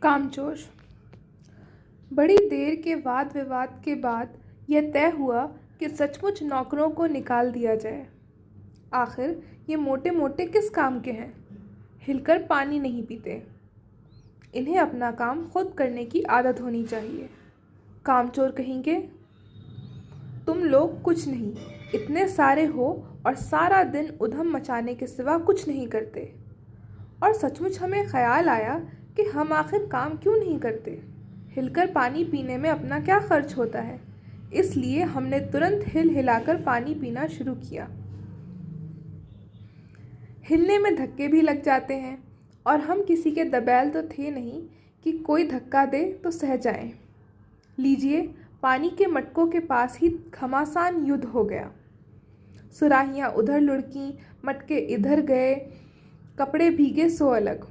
कामचोर। बड़ी देर के वाद विवाद के बाद यह तय हुआ कि सचमुच नौकरों को निकाल दिया जाए। आखिर ये मोटे मोटे किस काम के हैं? हिलकर पानी नहीं पीते। इन्हें अपना काम खुद करने की आदत होनी चाहिए। कामचोर कहेंगे, तुम लोग कुछ नहीं, इतने सारे हो और सारा दिन उधम मचाने के सिवा कुछ नहीं करते। और सचमुच हमें ख्याल आया कि हम आखिर काम क्यों नहीं करते। हिलकर पानी पीने में अपना क्या खर्च होता है, इसलिए हमने तुरंत हिल हिलाकर पानी पीना शुरू किया। हिलने में धक्के भी लग जाते हैं और हम किसी के दबैल तो थे नहीं कि कोई धक्का दे तो सह जाएं। लीजिए, पानी के मटकों के पास ही घमासान युद्ध हो गया। सुराहियां उधर लुढ़कीं, मटके इधर गए, कपड़े भीगे सो अलग।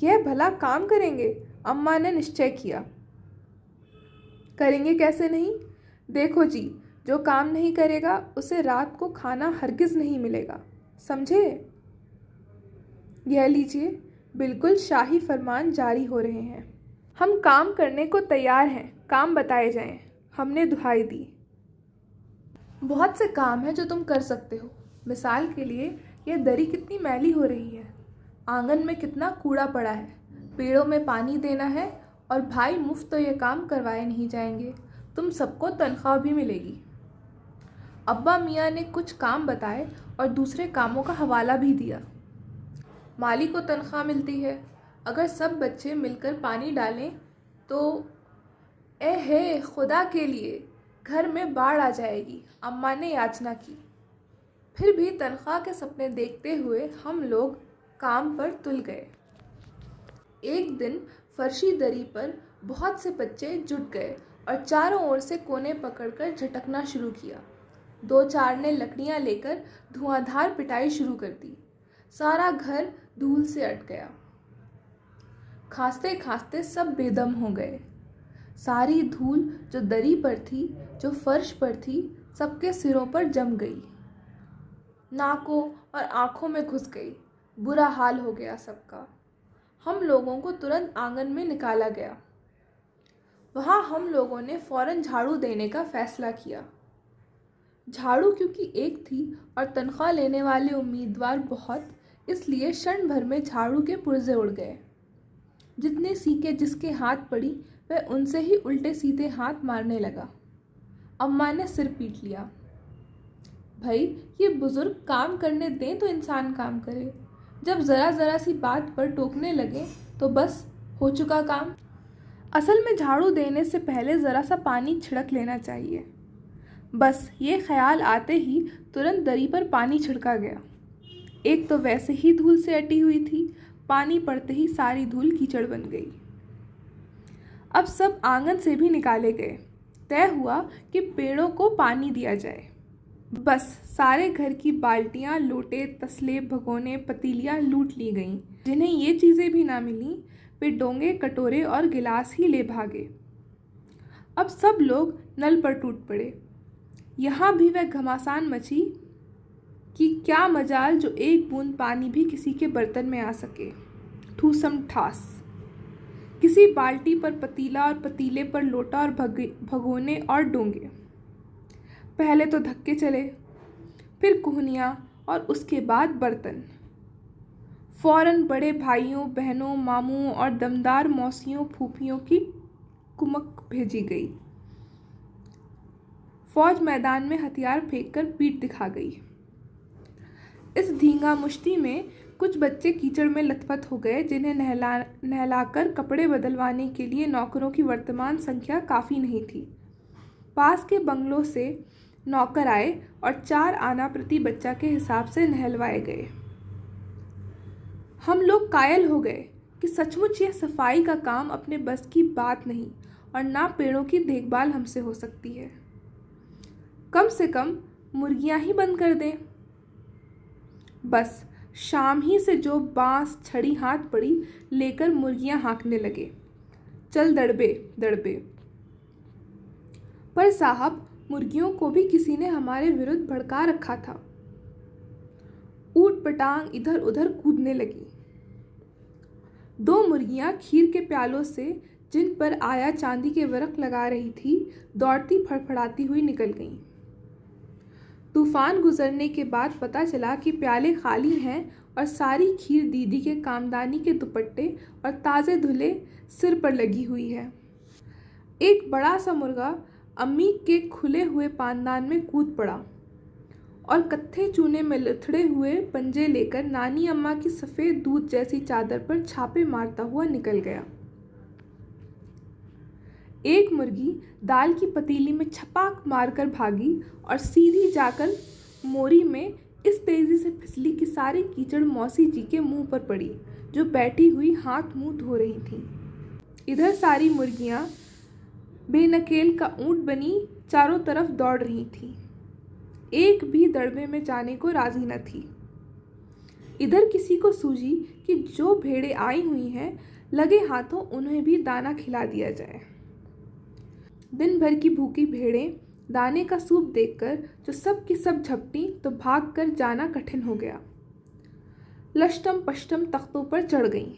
यह भला काम करेंगे, अम्मा ने निश्चय किया। करेंगे कैसे नहीं? देखो जी, जो काम नहीं करेगा उसे रात को खाना हरगिज नहीं मिलेगा, समझे? यह लीजिए, बिल्कुल शाही फरमान जारी हो रहे हैं। हम काम करने को तैयार हैं, काम बताए जाएं। हमने दुहाई दी। बहुत से काम है जो तुम कर सकते हो। मिसाल के लिए, यह दरी कितनी मैली हो रही है, आंगन में कितना कूड़ा पड़ा है, पेड़ों में पानी देना है, और भाई मुफ्त तो ये काम करवाए नहीं जाएंगे, तुम सबको तनख्वाह भी मिलेगी। अब्बा मियाँ ने कुछ काम बताए और दूसरे कामों का हवाला भी दिया। माली को तनख्वाह मिलती है, अगर सब बच्चे मिलकर पानी डालें तो हे खुदा के लिए घर में बाढ़ आ जाएगी, अम्मा ने याचना की। फिर भी तनख्वाह के सपने देखते हुए हम लोग काम पर तुल गए। एक दिन फर्शी दरी पर बहुत से बच्चे जुट गए और चारों ओर से कोने पकड़कर झटकना शुरू किया। दो चार ने लकड़ियां लेकर धुआंधार पिटाई शुरू कर दी। सारा घर धूल से अट गया। खांसते खांसते सब बेदम हो गए। सारी धूल जो दरी पर थी, जो फर्श पर थी, सबके सिरों पर जम गई, नाकों और आंखों में घुस गई। बुरा हाल हो गया सबका। हम लोगों को तुरंत आंगन में निकाला गया। वहाँ हम लोगों ने फौरन झाड़ू देने का फैसला किया। झाड़ू क्योंकि एक थी और तनख्वाह लेने वाले उम्मीदवार बहुत, इसलिए क्षण भर में झाड़ू के पुर्जे उड़ गए। जितनी सीके जिसके हाथ पड़ी वह उनसे ही उल्टे सीधे हाथ मारने लगा। अम्मा ने सिर पीट लिया। भाई, ये बुजुर्ग काम करने दें तो इंसान काम करे। जब ज़रा ज़रा सी बात पर टोकने लगे तो बस हो चुका काम। असल में झाड़ू देने से पहले ज़रा सा पानी छिड़क लेना चाहिए। बस ये ख्याल आते ही तुरंत दरी पर पानी छिड़का गया। एक तो वैसे ही धूल से अटी हुई थी, पानी पड़ते ही सारी धूल कीचड़ बन गई। अब सब आंगन से भी निकाले गए। तय हुआ कि पेड़ों को पानी दिया जाए। बस सारे घर की बाल्टियां, लोटे, तसले, भगोने, पतीलियां लूट ली गईं। जिन्हें ये चीज़ें भी ना मिलीं, वे डोंगे, कटोरे और गिलास ही ले भागे। अब सब लोग नल पर टूट पड़े। यहाँ भी वह घमासान मची कि क्या मजाल जो एक बूंद पानी भी किसी के बर्तन में आ सके। ठूसम ठास। किसी बाल्टी पर पतीला और पतीले पर लोटा और भगोने और डोंगे। पहले तो धक्के चले, फिर कुहनियाँ और उसके बाद बर्तन। फौरन बड़े भाइयों, बहनों, मामुओं और दमदार मौसियों, फूफियों की कुमक भेजी गई। फौज मैदान में हथियार फेंककर पीठ दिखा गई। इस धींगा मुश्ती में कुछ बच्चे कीचड़ में लथपथ हो गए, जिन्हें नहलाकर कपड़े बदलवाने के लिए नौकरों की वर्तमान संख्या काफ़ी नहीं थी। पास के बंगलों से नौकर आए और 4 आना प्रति बच्चा के हिसाब से नहलवाए गए। हम लोग कायल हो गए कि सचमुच यह सफाई का काम अपने बस की बात नहीं और ना पेड़ों की देखभाल हमसे हो सकती है। कम से कम मुर्गियां ही बंद कर दें। बस शाम ही से जो बांस छड़ी हाथ पड़ी लेकर मुर्गियां हाँकने लगे, चल दड़बे दड़बे। पर साहब, मुर्गियों को भी किसी ने हमारे विरुद्ध भड़का रखा था। ऊट पटांग इधर उधर कूदने लगी। दो मुर्गियां खीर के प्यालों से, जिन पर आया चांदी के वरक लगा रही थी, दौड़ती फड़फड़ाती हुई निकल गईं। तूफान गुजरने के बाद पता चला कि प्याले खाली हैं और सारी खीर दीदी के कामदानी के दुपट्टे और ताज़े धुले सिर पर लगी हुई है। एक बड़ा सा मुर्गा अम्मी के खुले हुए पानदान में कूद पड़ा और कत्थे चूने में लथड़े हुए पंजे लेकर नानी अम्मा की सफ़ेद दूध जैसी चादर पर छापे मारता हुआ निकल गया। एक मुर्गी दाल की पतीली में छपाक मारकर भागी और सीधी जाकर मोरी में इस तेज़ी से फिसली कि सारी कीचड़ मौसी जी के मुंह पर पड़ी, जो बैठी हुई हाथ मुंह धो रही थीं। इधर सारी मुर्गियां बेनकेल का ऊंट बनी चारों तरफ दौड़ रही थीं। एक भी दड़बे में जाने को राजी न थी। इधर किसी को सूझी कि जो भेड़ें आई हुई हैं, लगे हाथों उन्हें भी दाना खिला दिया जाए। दिन भर की भूखी भेड़ें दाने का सूप देखकर जो सब की सब झपटी तो भागकर जाना कठिन हो गया। लष्टम पष्टम तख्तों पर चढ़ गईं।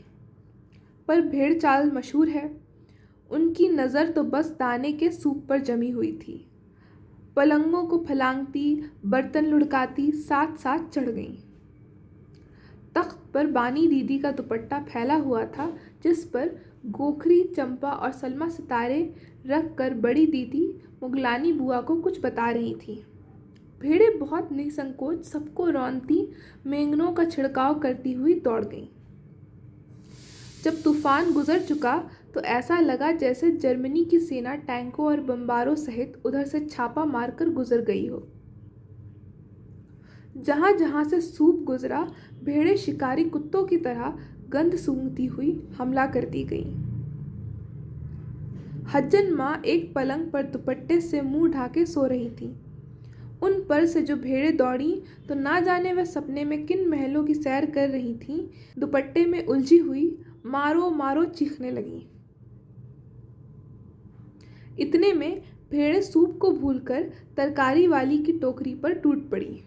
पर भेड़ चाल मशहूर है। उनकी नज़र तो बस दाने के सूप पर जमी हुई थी। पलंगों को फलांगती, बर्तन लुढ़काती साथ साथ चढ़ गईं। तख्त पर बानी दीदी का दुपट्टा फैला हुआ था, जिस पर गोखरी, चंपा और सलमा सितारे रख कर बड़ी दीदी मुगलानी बुआ को कुछ बता रही थी। भेड़ें बहुत निसंकोच सबको रौंदती मेंगनों का छिड़काव करती हुई दौड़ गईं। जब तूफान गुजर चुका तो ऐसा लगा जैसे जर्मनी की सेना टैंकों और बमबारों सहित उधर से छापा मारकर गुजर गई हो। जहां जहां से सूप गुजरा, भेड़ें शिकारी कुत्तों की तरह गंध सूंघती हुई हमला करती गईं। हज्जन माँ एक पलंग पर दुपट्टे से मुंह ढाके सो रही थी। उन पर से जो भेड़ें दौड़ी तो ना जाने वह सपने में किन महलों की सैर कर रही थीं, दुपट्टे में उलझी हुई मारो मारो चीखने लगीं। इतने में भेड़ें सूप को भूलकर तरकारी वाली की टोकरी पर टूट पड़ी।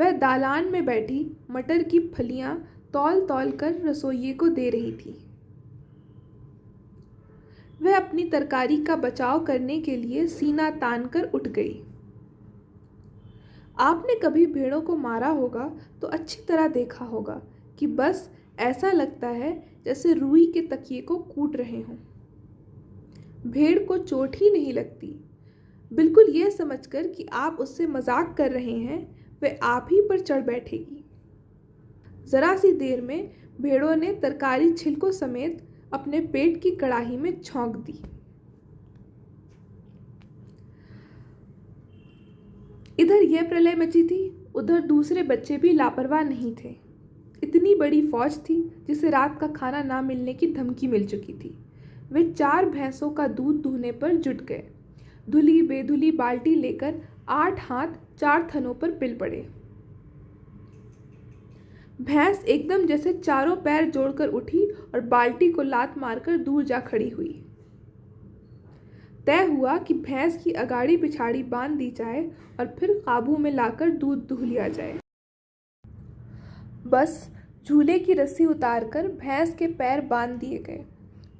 वह दालान में बैठी मटर की फलियां तौल तौल कर रसोइये को दे रही थी। वह अपनी तरकारी का बचाव करने के लिए सीना तान कर उठ गई। आपने कभी भेड़ों को मारा होगा तो अच्छी तरह देखा होगा कि बस ऐसा लगता है जैसे रुई के तकिए को कूट रहे हों। भेड़ को चोट ही नहीं लगती। बिल्कुल यह समझकर कि आप उससे मजाक कर रहे हैं, वह आप ही पर चढ़ बैठेगी। जरा सी देर में भेड़ों ने तरकारी छिलकों समेत अपने पेट की कड़ाही में झोंक दी। इधर यह प्रलय मची थी, उधर दूसरे बच्चे भी लापरवाह नहीं थे। इतनी बड़ी फौज थी जिसे रात का खाना ना मिलने की धमकी मिल चुकी थी। वे 4 भैंसों का दूध दूहने पर जुट गए। धुली बेधुली बाल्टी लेकर 8 हाथ 4 थनों पर पिल पड़े। भैंस एकदम जैसे चारों पैर जोड़कर उठी और बाल्टी को लात मारकर दूर जा खड़ी हुई। तय हुआ कि भैंस की अगाड़ी पिछाड़ी बांध दी जाए और फिर काबू में लाकर दूध दूह लिया जाए। बस झूले की रस्सी उतारकर भैंस के पैर बांध दिए गए।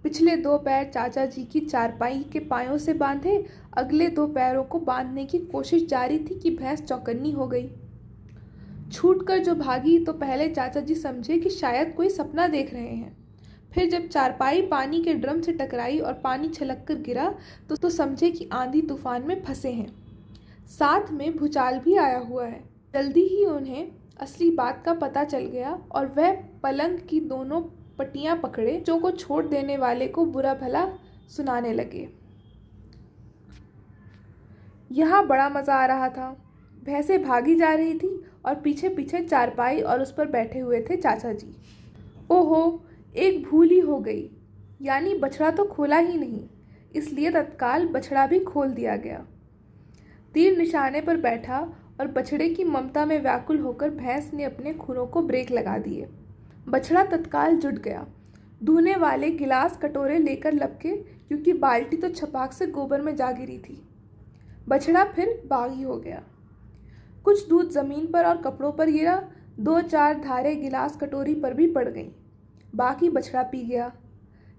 पिछले 2 पैर चाचा जी की चारपाई के पायों से बांधे, अगले 2 पैरों को बांधने की कोशिश जारी थी कि भैंस चौकन्नी हो गई। छूटकर जो भागी तो पहले चाचा जी समझे कि शायद कोई सपना देख रहे हैं। फिर जब चारपाई पानी के ड्रम से टकराई और पानी छलक कर गिरा तो समझे कि आंधी तूफान में फंसे हैं। साथ में भूचाल भी आया हुआ है। जल्दी ही उन्हें असली बात का पता चल गया और वह पलंग की दोनों पट्टियां पकड़े जो को छोड़ देने वाले को बुरा भला सुनाने लगे। यहाँ बड़ा मज़ा आ रहा था। भैंसें भागी जा रही थी और पीछे पीछे चारपाई और उस पर बैठे हुए थे चाचा जी। ओहो, एक भूल ही हो गई, यानी बछड़ा तो खोला ही नहीं, इसलिए तत्काल बछड़ा भी खोल दिया गया। तीर निशाने पर बैठा और बछड़े की ममता में व्याकुल होकर भैंस ने अपने खुरों को ब्रेक लगा दिए। बछड़ा तत्काल जुट गया। धोने वाले गिलास कटोरे लेकर लपके, क्योंकि बाल्टी तो छपाक से गोबर में जा गिरी थी। बछड़ा फिर बागी हो गया। कुछ दूध जमीन पर और कपड़ों पर गिरा। 2-4 धारें गिलास कटोरी पर भी पड़ गईं। बाकी बछड़ा पी गया।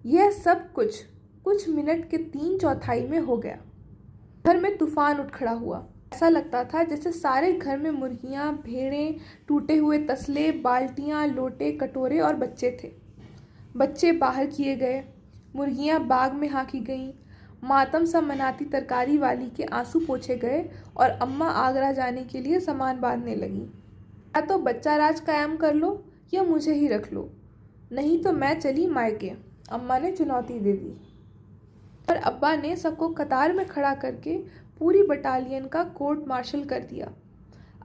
यह सब कुछ कुछ मिनट के 3/4 में हो गया। घर में तूफान उठ खड़ा हुआ। ऐसा लगता था जैसे सारे घर में मुर्गियां, भेड़ें, टूटे हुए तसले, बाल्टियां, लोटे, कटोरे और बच्चे थे। बच्चे बाहर किए गए, मुर्गियां बाग में हाँकी गईं, मातम सा मनाती तरकारी वाली के आंसू पोंछे गए और अम्मा आगरा जाने के लिए सामान बांधने लगी। या तो बच्चा राज कायम कर लो या मुझे ही रख लो, नहीं तो मैं चली मायके, अम्मा ने चुनौती दे दी। पर अब्बा ने सबको कतार में खड़ा करके पूरी बटालियन का कोर्ट मार्शल कर दिया।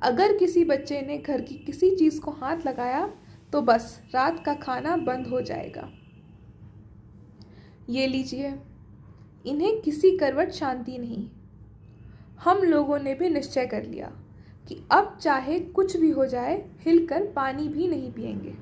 अगर किसी बच्चे ने घर की किसी चीज़ को हाथ लगाया तो बस रात का खाना बंद हो जाएगा। ये लीजिए, इन्हें किसी करवट शांति नहीं। हम लोगों ने भी निश्चय कर लिया कि अब चाहे कुछ भी हो जाए, हिलकर पानी भी नहीं पिएंगे।